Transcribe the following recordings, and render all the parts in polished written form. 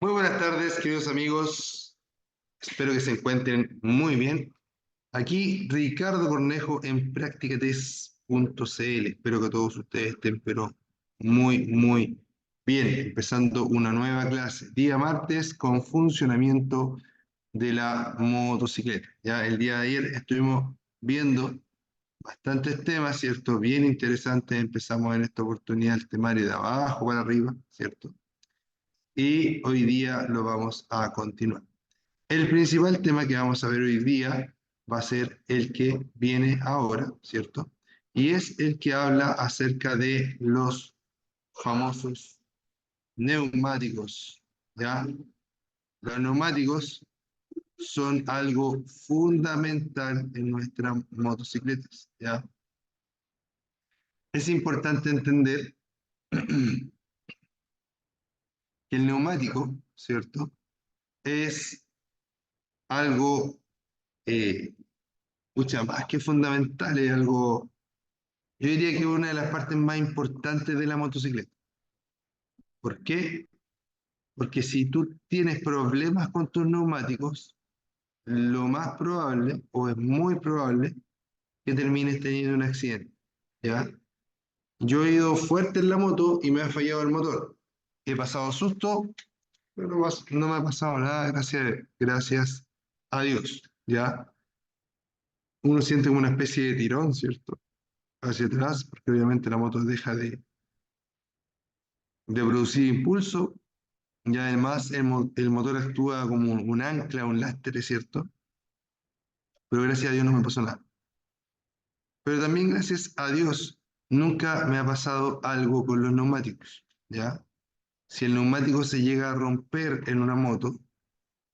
Muy buenas tardes, queridos amigos. Espero que se encuentren muy bien. Aquí Ricardo Cornejo en practicates.cl. Espero que todos ustedes estén, pero muy bien. Empezando una nueva clase. Día martes con funcionamiento de la motocicleta. Ya el día de ayer estuvimos viendo bastantes temas, ¿cierto? Bien interesantes. Empezamos en esta oportunidad el temario de abajo para arriba, ¿cierto? Y hoy día lo vamos a continuar. El principal tema que vamos a ver hoy día va a ser el que viene ahora, ¿cierto? Y es el que habla acerca de los famosos neumáticos, ¿ya? Los neumáticos son algo fundamental en nuestras motocicletas, ¿ya? Es importante entender que el neumático, ¿cierto? Es algo eh, mucha más que fundamental, es algo, yo diría que es una de las partes más importantes de la motocicleta. ¿Por qué? Porque si tú tienes problemas con tus neumáticos, lo más probable, o es muy probable, que termines teniendo un accidente, ¿ya? Yo he ido fuerte en la moto y me ha fallado el motor. He pasado susto, pero no me ha pasado nada, gracias a Dios, ¿ya? Uno siente como una especie de tirón, ¿cierto? Hacia atrás, porque obviamente la moto deja de producir impulso, y además el motor actúa como un ancla, un lastre, ¿cierto? Pero gracias a Dios no me pasó nada. Pero también gracias a Dios nunca me ha pasado algo con los neumáticos, ¿ya? Si el neumático se llega a romper en una moto,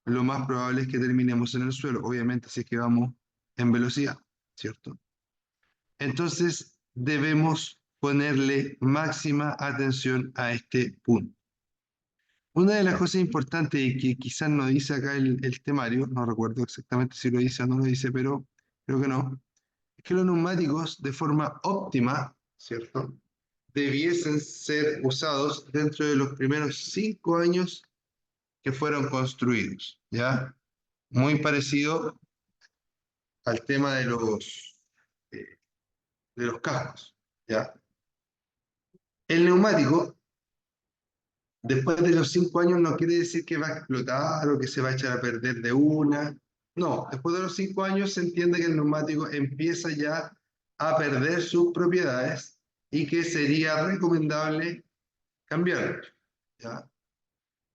lo más probable es que terminemos en el suelo, obviamente si es que vamos en velocidad, ¿cierto? Entonces debemos ponerle máxima atención a este punto. Una de las cosas importantes y que quizás no dice acá el temario, no recuerdo exactamente si lo dice o no lo dice, pero creo que no, es que los neumáticos de forma óptima, ¿cierto? Debiesen ser usados dentro de los primeros 5 años que fueron construidos, ¿ya? Muy parecido al tema eh, de los cascos, ¿ya? El neumático, después de los 5 años, no quiere decir que va a explotar o que se va a echar a perder de una. No, después de los 5 años se entiende que el neumático empieza ya a perder sus propiedades y que sería recomendable cambiarlo, ¿ya?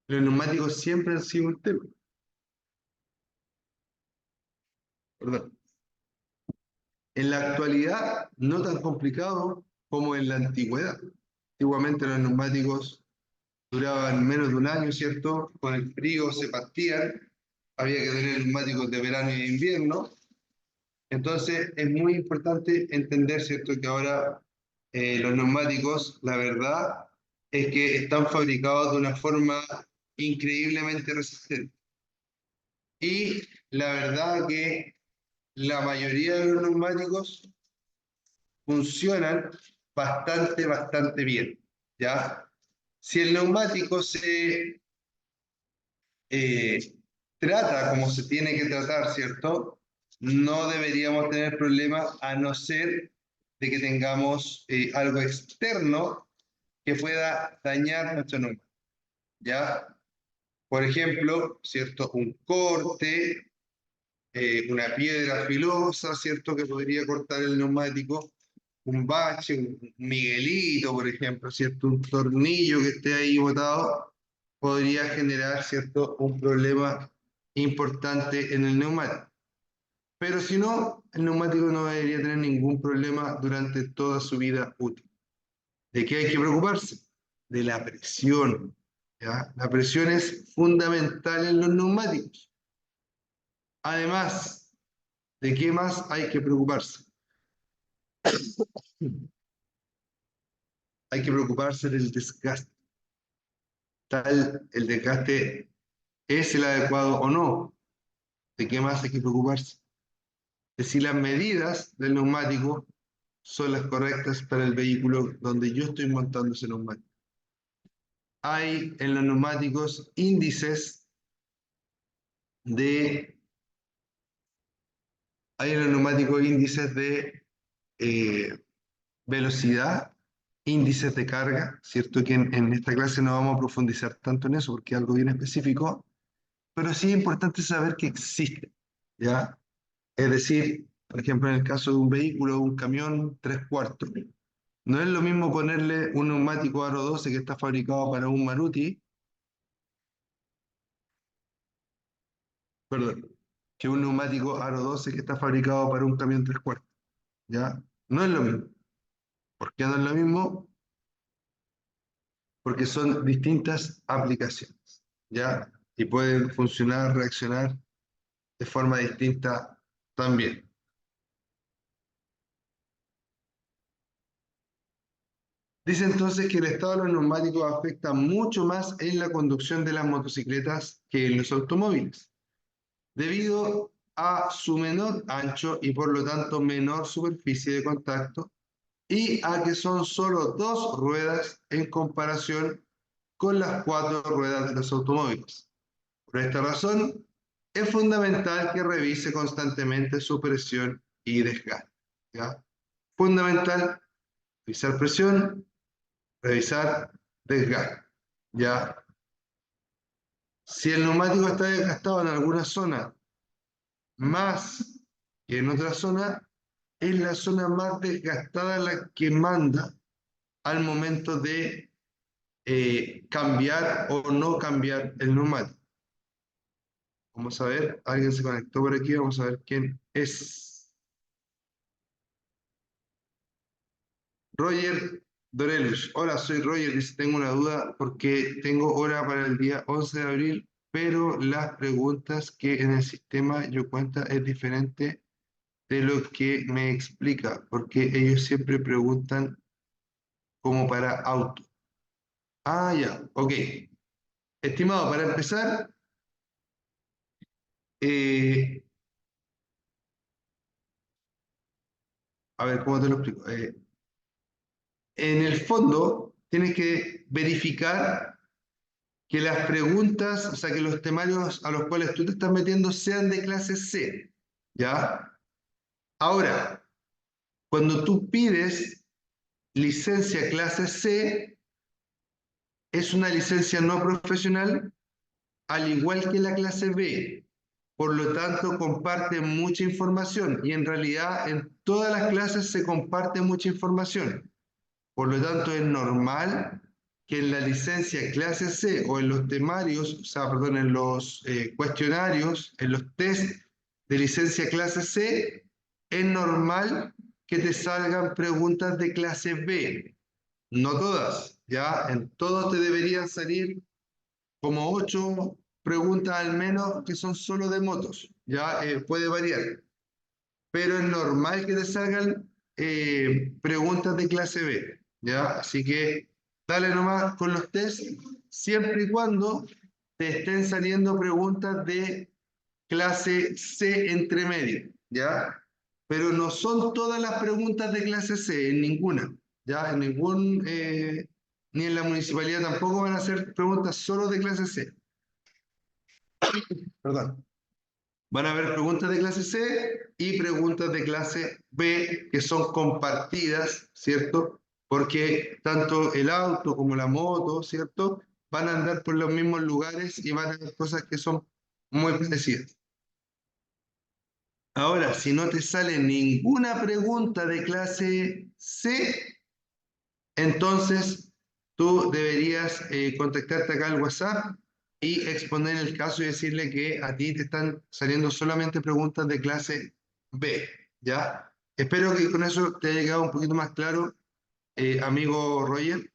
Los neumáticos siempre han sido un tema, perdón. En la actualidad, no tan complicado como en la antigüedad. Antiguamente los neumáticos duraban menos de un año, ¿cierto? Con el frío se partían, había que tener neumáticos de verano y de invierno. Entonces es muy importante entender, ¿cierto? Que ahora los neumáticos, la verdad es que están fabricados de una forma increíblemente resistente. Y la verdad que la mayoría de los neumáticos funcionan bastante bien, ¿ya? Si el neumático se eh, trata como se tiene que tratar, ¿cierto? No deberíamos tener problemas a no ser de que tengamos algo externo que pueda dañar nuestro neumático, ¿ya? Por ejemplo, ¿cierto? Un corte, una piedra filosa, ¿cierto? Que podría cortar el neumático, un bache, un miguelito, por ejemplo, ¿cierto? Un tornillo que esté ahí botado, podría generar, ¿cierto? Un problema importante en el neumático. Pero si no, el neumático no debería tener ningún problema durante toda su vida útil. ¿De qué hay que preocuparse? De la presión, ¿ya? La presión es fundamental en los neumáticos. Además, ¿de qué más hay que preocuparse? Hay que preocuparse del desgaste. Tal el desgaste es el adecuado o no. ¿De qué más hay que preocuparse? De si las medidas del neumático son las correctas para el vehículo donde yo estoy montando ese neumático. hay en los neumáticos índices de, eh, velocidad, índices de carga, ¿cierto? Que en esta clase no vamos a profundizar tanto en eso porque es algo bien específico, pero sí es importante saber que existe, ¿ya? Es decir, por ejemplo, en el caso de un vehículo, un camión, 3/4. No es lo mismo ponerle un neumático aro 12 que está fabricado para un Maruti, perdón, que un neumático aro 12 que está fabricado para un camión 3/4, ¿ya? No es lo mismo. ¿Por qué no es lo mismo? Porque son distintas aplicaciones, ¿ya? Y pueden funcionar, reaccionar de forma distinta también. Dice entonces que el estado de los neumáticos afecta mucho más en la conducción de las motocicletas que en los automóviles, debido a su menor ancho y por lo tanto menor superficie de contacto, y a que son solo dos ruedas en comparación con las cuatro ruedas de los automóviles. Por esta razón, es fundamental que revise constantemente su presión y desgaste, ¿ya? Fundamental revisar presión, revisar desgaste, ¿ya? Si el neumático está desgastado en alguna zona más que en otra zona, es la zona más desgastada la que manda al momento de cambiar o no cambiar el neumático. Vamos a ver, alguien se conectó por aquí, vamos a ver quién es. Roger Dorelius. Hola, soy Roger. Dice, tengo una duda porque tengo hora para el día 11 de abril, pero las preguntas que en el sistema yo cuenta es diferente de lo que me explica, porque ellos siempre preguntan como para auto. Ah, ya, ok. Estimado, para empezar, eh, a ver, ¿cómo te lo explico? En el fondo, tienes que verificar que las preguntas, o sea, que los temarios a los cuales tú te estás metiendo sean de clase C, ¿ya? Ahora, cuando tú pides licencia clase C, es una licencia no profesional, al igual que la clase B. Por lo tanto, comparte mucha información y en realidad en todas las clases se comparte mucha información. Por lo tanto, es normal que en la licencia clase C o en los temarios, o sea, perdón, en los cuestionarios, en los test de licencia clase C, es normal que te salgan preguntas de clase B. No todas, ya en todos te deberían salir como 8 preguntas al menos que son solo de motos, ya puede variar, pero es normal que te salgan preguntas de clase B, ¿ya? Así que dale nomás con los test, siempre y cuando te estén saliendo preguntas de clase C entre medio, ¿ya? Pero no son todas las preguntas de clase C, en ninguna, ¿ya? En ningún, ni en la municipalidad tampoco van a hacer preguntas solo de clase C, perdón. Van a haber preguntas de clase C y preguntas de clase B que son compartidas, ¿cierto? Porque tanto el auto como la moto, ¿cierto? Van a andar por los mismos lugares y van a haber cosas que son muy parecidas. Ahora, si no te sale ninguna pregunta de clase C, entonces tú deberías contactarte acá al WhatsApp y exponer el caso y decirle que a ti te están saliendo solamente preguntas de clase B, ¿ya? Espero que con eso te haya quedado un poquito más claro, amigo Roger,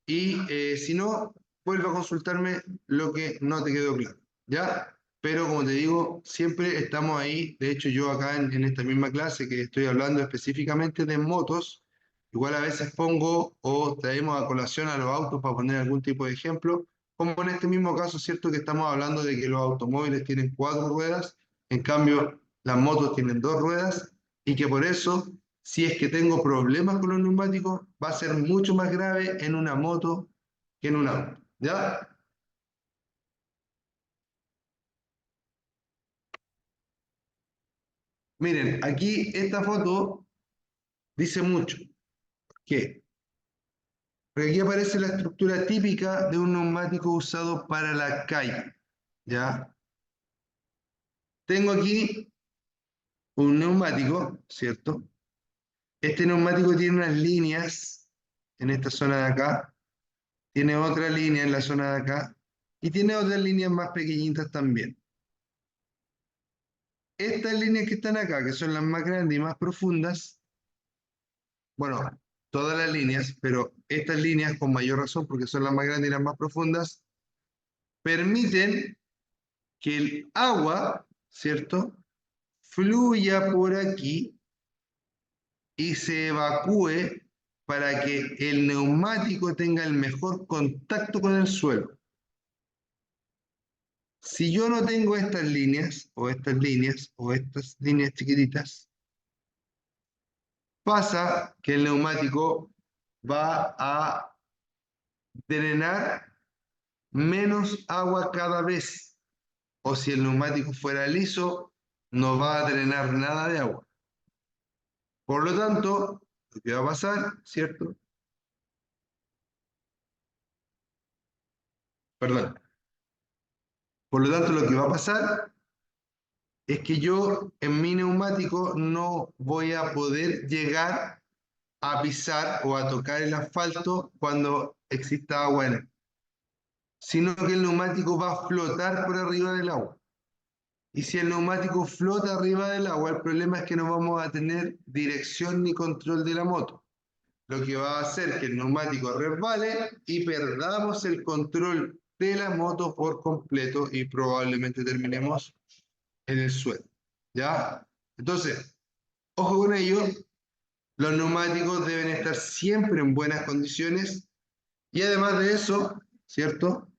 y si no, vuelve a consultarme lo que no te quedó claro, ¿ya? Pero como te digo, siempre estamos ahí. De hecho, yo acá en esta misma clase que estoy hablando específicamente de motos, igual a veces pongo o traemos a colación a los autos para poner algún tipo de ejemplo, como en este mismo caso, ¿cierto? Que estamos hablando de que los automóviles tienen 4 ruedas, en cambio las motos tienen 2 ruedas, y que por eso si es que tengo problemas con los neumáticos, va a ser mucho más grave en una moto que en un auto, ¿ya? Miren, aquí esta foto dice mucho. ¿Qué? Porque aquí aparece la estructura típica de un neumático usado para la calle, ¿ya? Tengo aquí un neumático, ¿cierto? Este neumático tiene unas líneas en esta zona de acá, tiene otra línea en la zona de acá, y tiene otras líneas más pequeñitas también. Estas líneas que están acá, que son las más grandes y más profundas, bueno, todas las líneas, pero estas líneas con mayor razón, porque son las más grandes y las más profundas, permiten que el agua, ¿cierto?, fluya por aquí y se evacúe para que el neumático tenga el mejor contacto con el suelo. Si yo no tengo estas líneas, o estas líneas, o estas líneas chiquititas, pasa que el neumático va a drenar menos agua cada vez. O si el neumático fuera liso, no va a drenar nada de agua. Por lo tanto, lo que va a pasar, ¿cierto? Perdón. Por lo tanto, lo que va a pasar es que yo en mi neumático no voy a poder llegar a pisar o a tocar el asfalto cuando exista agua en él, sino que el neumático va a flotar por arriba del agua. Y si el neumático flota arriba del agua, el problema es que no vamos a tener dirección ni control de la moto, lo que va a hacer que el neumático resbale y perdamos el control de la moto por completo y probablemente terminemos en el suelo. ¿Ya? Entonces, ojo con ello, los neumáticos deben estar siempre en buenas condiciones y además de eso, ¿cierto?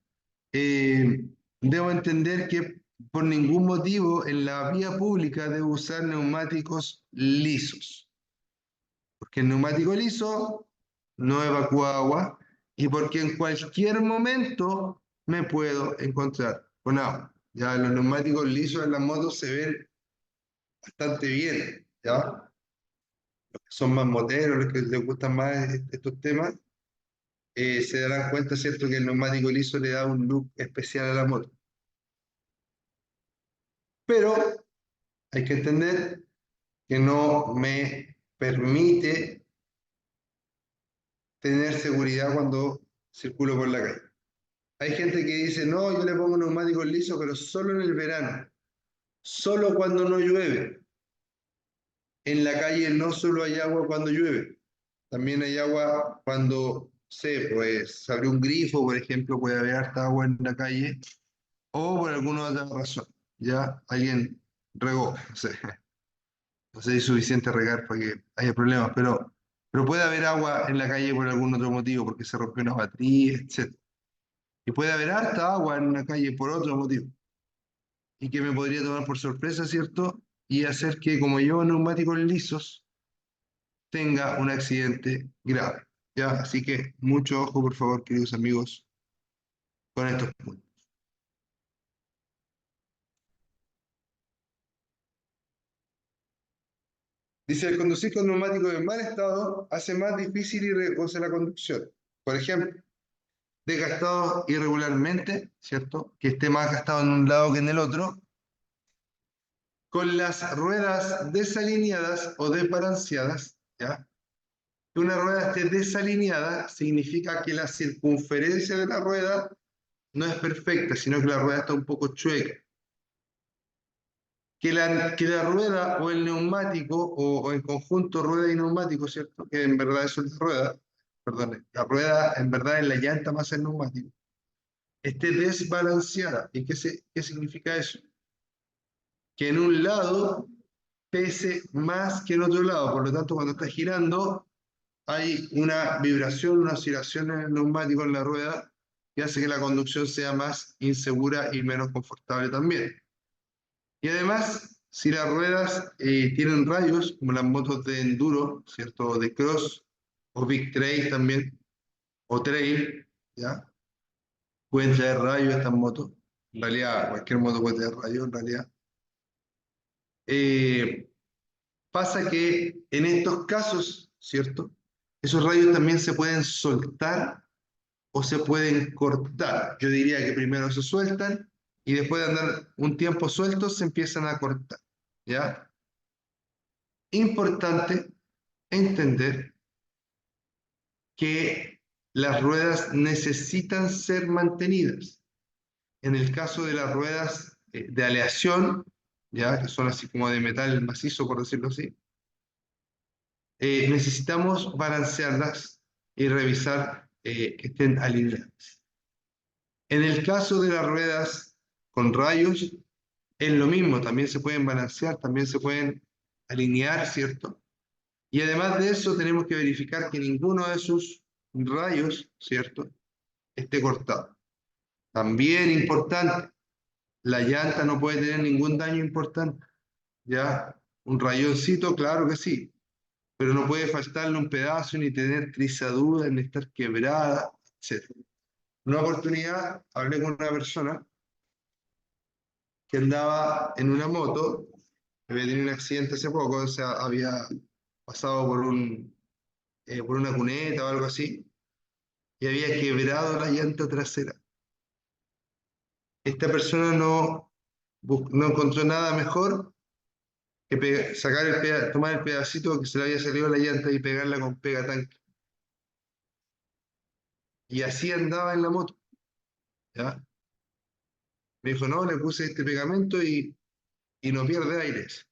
Eh, debo entender que por ningún motivo en la vía pública debo usar neumáticos lisos, porque el neumático liso no evacúa agua y porque en cualquier momento me puedo encontrar con agua. Ya los neumáticos lisos en las motos se ven bastante bien, ¿ya? Son más moteros, los que les gustan más estos temas, se darán cuenta, ¿cierto?, que el neumático liso le da un look especial a la moto. Pero hay que entender que no me permite tener seguridad cuando circulo por la calle. Hay gente que dice, no, yo le pongo neumáticos lisos, pero solo en el verano, solo cuando no llueve. En la calle no solo hay agua cuando llueve, también hay agua cuando, pues, se abre un grifo, por ejemplo, puede haber harta agua en la calle, o por alguna otra razón, ya alguien regó, no sé, no sé si es suficiente regar para que haya problemas, pero puede haber agua en la calle por algún otro motivo, porque se rompió una batería, etc. Y puede haber harta agua en la calle por otro motivo, y que me podría tomar por sorpresa, ¿cierto? Y hacer que, como llevo neumáticos lisos, tenga un accidente grave, ¿ya? Así que mucho ojo, por favor, queridos amigos, con estos puntos. Dice, el conducir con neumáticos en mal estado hace más difícil y riesgosa la conducción. Por ejemplo, desgastado irregularmente, ¿cierto? Que esté más gastado en un lado que en el otro, con las ruedas desalineadas o desbalanceadas, ¿ya? Que una rueda esté desalineada significa que la circunferencia de la rueda no es perfecta, sino que la rueda está un poco chueca. Que la rueda o el neumático, o en conjunto rueda y neumático, ¿cierto? Que en verdad eso es rueda, perdón, la rueda en verdad es la llanta más el neumático, esté desbalanceada. ¿Y qué significa eso? Que en un lado pese más que en otro lado, por lo tanto cuando está girando hay una vibración, una oscilación en el neumático, en la rueda, que hace que la conducción sea más insegura y menos confortable también. Y además, si las ruedas tienen rayos, como las motos de enduro, ¿cierto? O de cross, o big trail también, o trail, ¿ya? pueden traer rayos estas motos. En realidad, cualquier moto puede traer rayos, en realidad. Eh, Pasa que en estos casos, ¿cierto? Esos rayos también se pueden soltar o se pueden cortar. Yo diría que primero se sueltan y después de andar un tiempo sueltos se empiezan a cortar, ¿ya? Importante entender que las ruedas necesitan ser mantenidas. En el caso de las ruedas de aleación, ya que son así como de metal macizo, por decirlo así, necesitamos balancearlas y revisar que estén alineadas. En el caso de las ruedas con rayos, es lo mismo, también se pueden balancear, también se pueden alinear, ¿cierto? Y además de eso, tenemos que verificar que ninguno de sus rayos, ¿cierto?, esté cortado. También importante, la llanta no puede tener ningún daño importante, ¿ya? Un rayoncito, claro que sí, pero no puede faltarle un pedazo, ni tener trizaduras, ni estar quebrada, etc. Una oportunidad, hablé con una persona que andaba en una moto, había tenido un accidente hace poco, o sea, había pasado por una cuneta o algo así, y había quebrado la llanta trasera. Esta persona no encontró nada mejor que tomar el pedacito que se le había salido la llanta y pegarla con pega tanque. Y así andaba en la moto, ¿ya? Me dijo, no, le puse este pegamento y no pierde aires.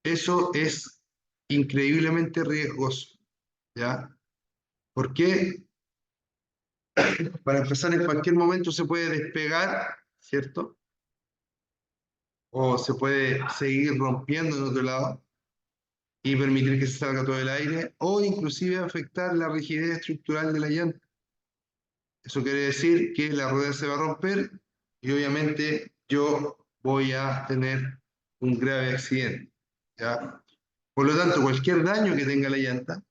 Eso es increíblemente riesgoso, ¿ya? ¿Por qué? Para empezar, en cualquier momento se puede despegar, ¿cierto? O se puede seguir rompiendo en otro lado y permitir que se salga todo el aire, o inclusive afectar la rigidez estructural de la llanta. Eso quiere decir que la rueda se va a romper y obviamente yo voy a tener un grave accidente, ¿ya? Por lo tanto, cualquier daño que tenga la llanta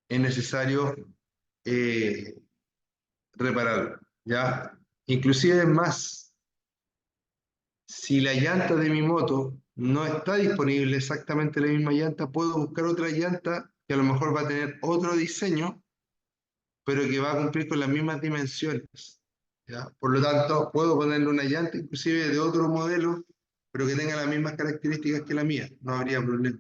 es necesario eh, repararlo, ¿ya? Inclusive más, si la llanta de mi moto no está disponible exactamente la misma llanta, puedo buscar otra llanta que a lo mejor va a tener otro diseño, pero que va a cumplir con las mismas dimensiones, ¿ya? Por lo tanto, puedo ponerle una llanta inclusive de otro modelo, pero que tenga las mismas características que la mía, no habría problema.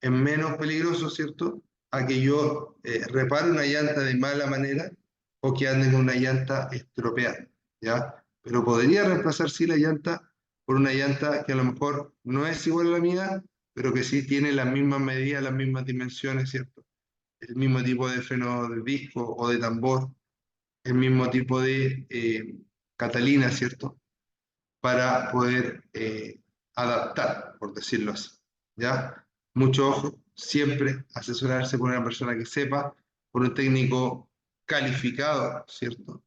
Es menos peligroso, ¿cierto?, a que yo repare una llanta de mala manera o que ande con una llanta estropeada, ¿ya? Pero podría reemplazar, sí, la llanta por una llanta que a lo mejor no es igual a la mía, pero que sí tiene las mismas medidas, las mismas dimensiones, ¿cierto? El mismo tipo de freno de disco o de tambor, el mismo tipo de catalina, ¿cierto? Para poder adaptar, por decirlo así, ¿ya? Mucho ojo, siempre asesorarse por una persona que sepa, por un técnico calificado, ¿cierto?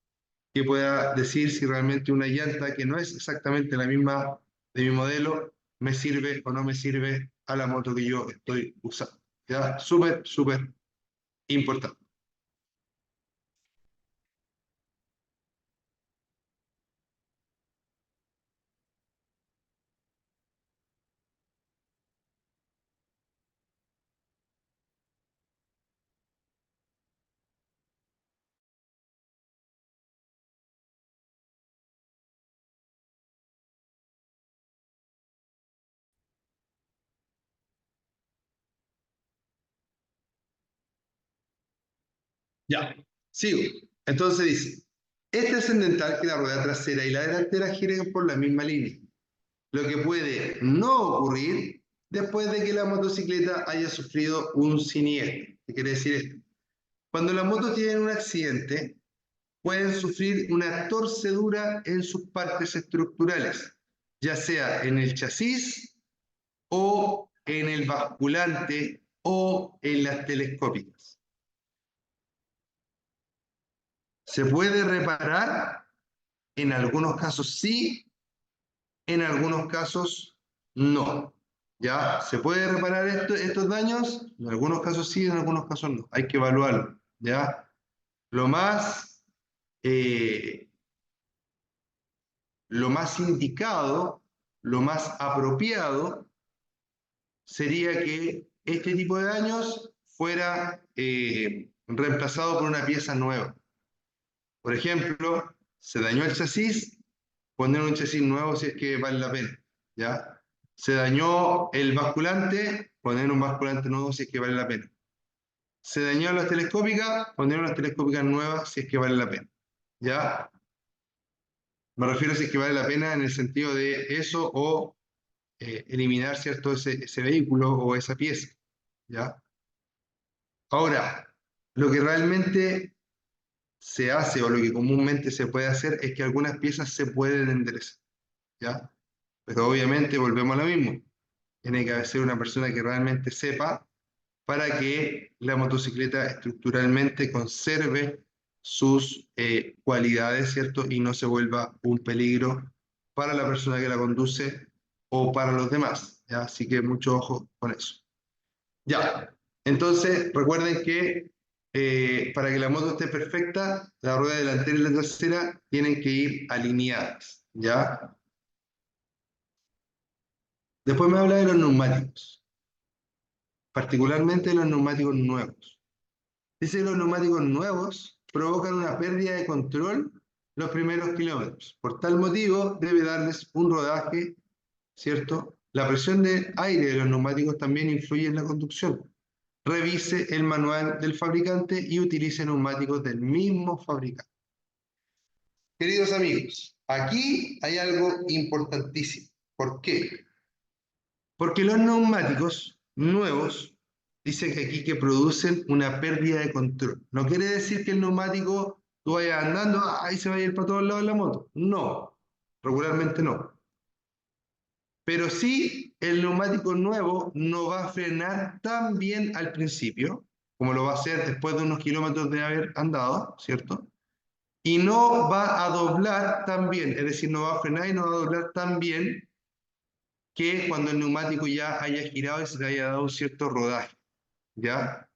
Que pueda decir si realmente una llanta que no es exactamente la misma de mi modelo me sirve o no me sirve a la moto que yo estoy usando. ¿Ya? Súper, súper importante. Ya, sigo. Entonces dice, es trascendental que la rueda trasera y la delantera giren por la misma línea, lo que puede no ocurrir después de que la motocicleta haya sufrido un siniestro. ¿Qué quiere decir esto? Cuando las motos tienen un accidente, pueden sufrir una torcedura en sus partes estructurales, ya sea en el chasis o en el basculante o en las telescópicas. ¿Se puede reparar? En algunos casos sí, en algunos casos no. ¿Ya? ¿Se puede reparar estos daños? En algunos casos sí, en algunos casos no. Hay que evaluarlo. ¿Ya? Lo más lo más indicado, lo más apropiado, sería que este tipo de daños fuera reemplazado por una pieza nueva. Por ejemplo, se dañó el chasis, poner un chasis nuevo si es que vale la pena, ¿ya? Se dañó el basculante, poner un basculante nuevo si es que vale la pena. Se dañó las telescópicas, poner unas telescópicas nuevas si es que vale la pena, ¿ya? Me refiero a si es que vale la pena en el sentido de eso o eliminar, ¿cierto?, ese vehículo o esa pieza, ¿ya? Ahora, lo que realmente se hace o lo que comúnmente se puede hacer es que algunas piezas se pueden enderezar, ¿ya? Pero obviamente volvemos a lo mismo. Tiene que ser una persona que realmente sepa para que la motocicleta estructuralmente conserve sus cualidades, ¿cierto? Y no se vuelva un peligro para la persona que la conduce o para los demás, ¿ya? Así que mucho ojo con eso. Ya, entonces recuerden que para que la moto esté perfecta, la rueda delantera y la trasera tienen que ir alineadas, ¿ya? Después me habla de los neumáticos, particularmente los neumáticos nuevos. Dice que los neumáticos nuevos provocan una pérdida de control los primeros kilómetros. Por tal motivo, debe darles un rodaje, ¿cierto? La presión de aire de los neumáticos también influye en la conducción. Revise el manual del fabricante y utilice neumáticos del mismo fabricante. Queridos amigos, aquí hay algo importantísimo. ¿Por qué? Porque los neumáticos nuevos dicen que aquí que producen una pérdida de control. No quiere decir que el neumático tú vayas andando, ahí se va a ir para todos lados en la moto. No, regularmente no. Pero sí, el neumático nuevo no va a frenar tan bien al principio, como lo va a hacer después de unos kilómetros de haber andado, ¿cierto? Y no va a doblar tan bien, es decir, no va a frenar y no va a doblar tan bien que cuando el neumático ya haya girado y se le haya dado un cierto rodaje, ¿ya?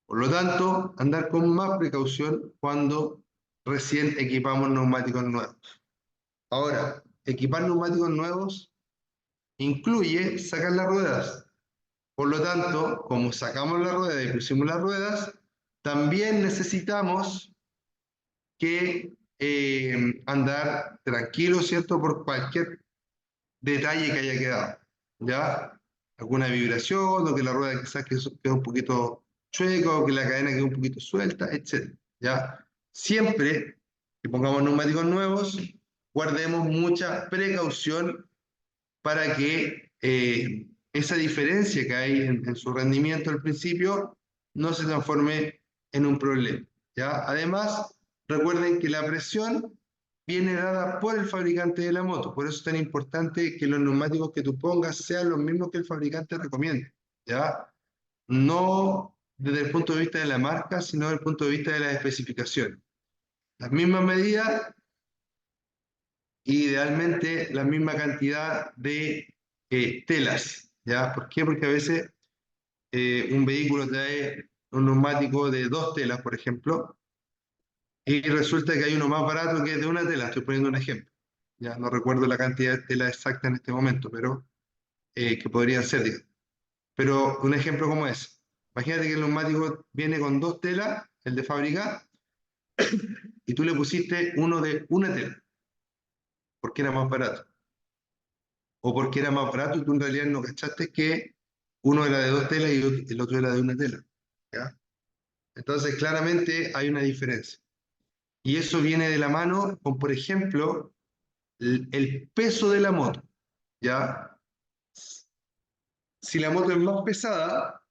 Por lo tanto, andar con más precaución cuando recién equipamos neumáticos nuevos. Ahora, equipar neumáticos nuevos incluye sacar las ruedas. Por lo tanto, como sacamos la rueda y pusimos las ruedas, también necesitamos que andar tranquilo, ¿cierto? Por cualquier detalle que haya quedado, ¿ya? Alguna vibración, o que la rueda quizás quedó un poquito chueca, o que la cadena quedó un poquito suelta, etc. ¿Ya? Siempre que pongamos neumáticos nuevos, guardemos mucha precaución para que esa diferencia que hay en su rendimiento al principio no se transforme en un problema, ¿ya? Además, recuerden que la presión viene dada por el fabricante de la moto, por eso es tan importante que los neumáticos que tú pongas sean los mismos que el fabricante recomienda, ¿ya? No desde el punto de vista de la marca, sino desde el punto de vista de las especificaciones. Las mismas medidas, idealmente la misma cantidad de telas, ¿ya? ¿Por qué? Porque a veces un vehículo trae un neumático de 2 telas, por ejemplo, y resulta que hay uno más barato que es de una tela, estoy poniendo un ejemplo. Ya no recuerdo la cantidad de tela exacta en este momento, pero que podría ser, digamos. Pero un ejemplo como es, imagínate que el neumático viene con 2 telas, el de fábrica, y tú le pusiste uno de una tela, porque era más barato. O porque era más barato y tú en realidad no cachaste que uno era de 2 telas y el otro era de una tela, ¿ya? Entonces, claramente hay una diferencia. Y eso viene de la mano con, por ejemplo, el peso de la moto, ¿ya? Si la moto es más pesada,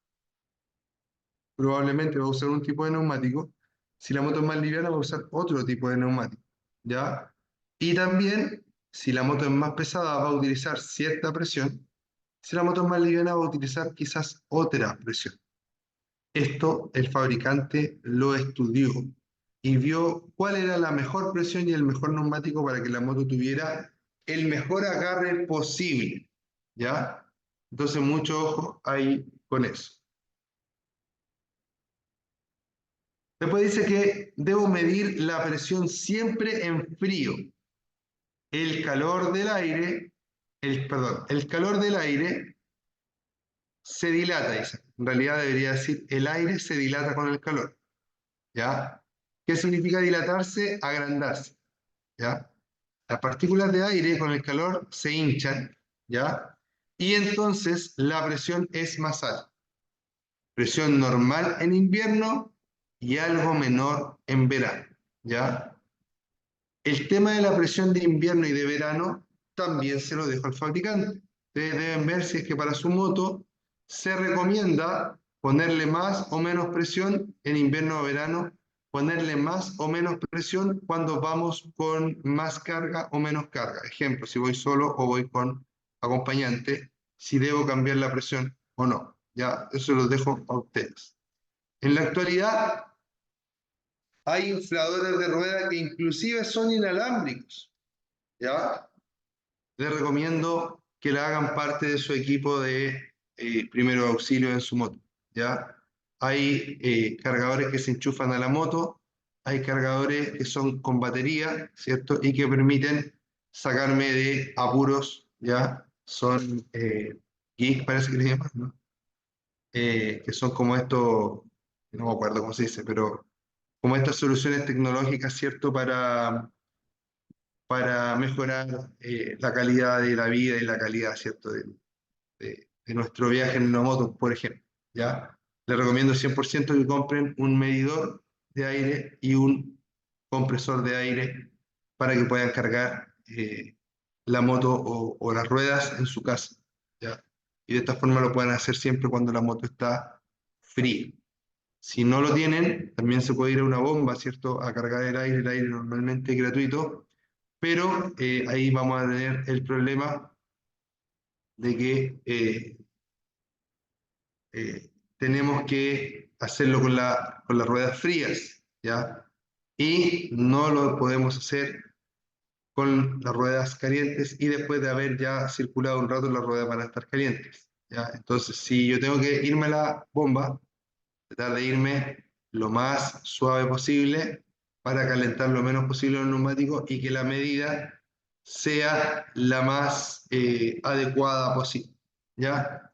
probablemente va a usar un tipo de neumático. Si la moto es más liviana, va a usar otro tipo de neumático, ¿ya? Y también, si la moto es más pesada, va a utilizar cierta presión. Si la moto es más liviana, va a utilizar quizás otra presión. Esto el fabricante lo estudió y vio cuál era la mejor presión y el mejor neumático para que la moto tuviera el mejor agarre posible, ¿ya? Entonces, mucho ojo ahí con eso. Después dice que debo medir la presión siempre en frío. El calor del aire, el calor del aire se dilata, dice. En realidad debería decir, el aire se dilata con el calor, ¿ya? ¿Qué significa dilatarse? Agrandarse, ¿ya? Las partículas de aire con el calor se hinchan, ¿ya? Y entonces la presión es más alta. Presión normal en invierno y algo menor en verano, ¿ya? El tema de la presión de invierno y de verano también se lo dejo al fabricante. Ustedes deben ver si es que para su moto se recomienda ponerle más o menos presión en invierno o verano, ponerle más o menos presión cuando vamos con más carga o menos carga. Ejemplo, si voy solo o voy con acompañante, si debo cambiar la presión o no. Ya, eso lo dejo a ustedes. En la actualidad hay infladores de rueda que inclusive son inalámbricos, ¿ya? Les recomiendo que le hagan parte de su equipo de primeros auxilios en su moto, ¿ya? Hay cargadores que se enchufan a la moto, hay cargadores que son con batería, ¿cierto? Y que permiten sacarme de apuros, ¿ya? Son geek, parece que les llaman, ¿no? Que son como estos, no me acuerdo cómo se dice, pero como estas soluciones tecnológicas, ¿cierto? Para mejorar la calidad de la vida y la calidad, ¿cierto? De nuestro viaje en una moto, por ejemplo, ¿ya? Les recomiendo 100% que compren un medidor de aire y un compresor de aire para que puedan cargar la moto o las ruedas en su casa, ¿ya? Y de esta forma lo pueden hacer siempre cuando la moto está fría. Si no lo tienen, también se puede ir a una bomba, ¿cierto? A cargar el aire normalmente es gratuito, pero ahí vamos a tener el problema de que tenemos que hacerlo con las ruedas frías, ¿ya? Y no lo podemos hacer con las ruedas calientes y después de haber ya circulado un rato las ruedas van a estar calientes, ¿ya? Entonces, si yo tengo que irme a la bomba, tratar de irme lo más suave posible para calentar lo menos posible los neumáticos y que la medida sea la más adecuada posible, ¿ya?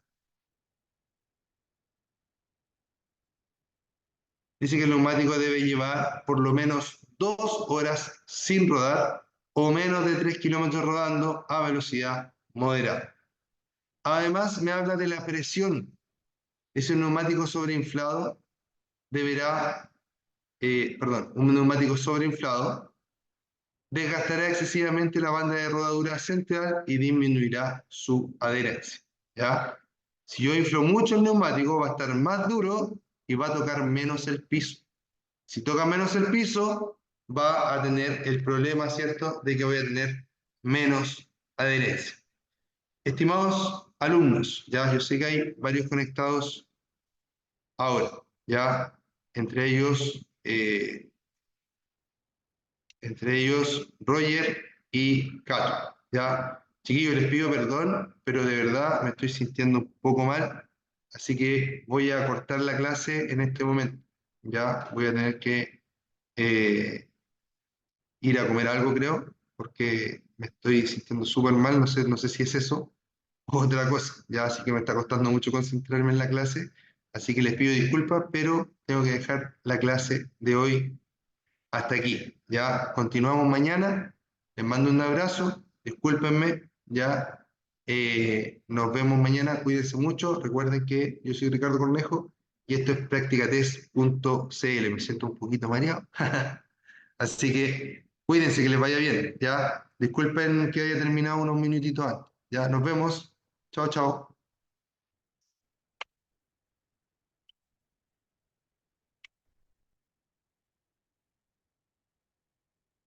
Dice que el neumático debe llevar por lo menos 2 horas sin rodar o menos de 3 kilómetros rodando a velocidad moderada. Además, me habla de la presión. Ese neumático sobreinflado deberá, un neumático sobreinflado desgastará excesivamente la banda de rodadura central y disminuirá su adherencia, ¿ya? Si yo inflo mucho el neumático, va a estar más duro y va a tocar menos el piso. Si toca menos el piso, va a tener el problema, ¿cierto?, de que voy a tener menos adherencia. Estimados alumnos, ya yo sé que hay varios conectados ahora, ya entre ellos, Roger y Cato, ya. Chiquillos, les pido perdón, pero de verdad me estoy sintiendo un poco mal, así que voy a cortar la clase en este momento. Ya voy a tener que eh, ir a comer algo, creo, porque me estoy sintiendo súper mal, no sé si es eso o otra cosa, ya, así que me está costando mucho concentrarme en la clase, así que les pido disculpas, pero tengo que dejar la clase de hoy hasta aquí, ya, continuamos mañana, les mando un abrazo, discúlpenme, ya, nos vemos mañana, cuídense mucho, recuerden que yo soy Ricardo Cornejo y esto es practicatest.cl, me siento un poquito mareado. Así que cuídense, que les vaya bien, ¿ya? Disculpen que haya terminado unos minutitos antes. Ya, nos vemos. Chao, chao.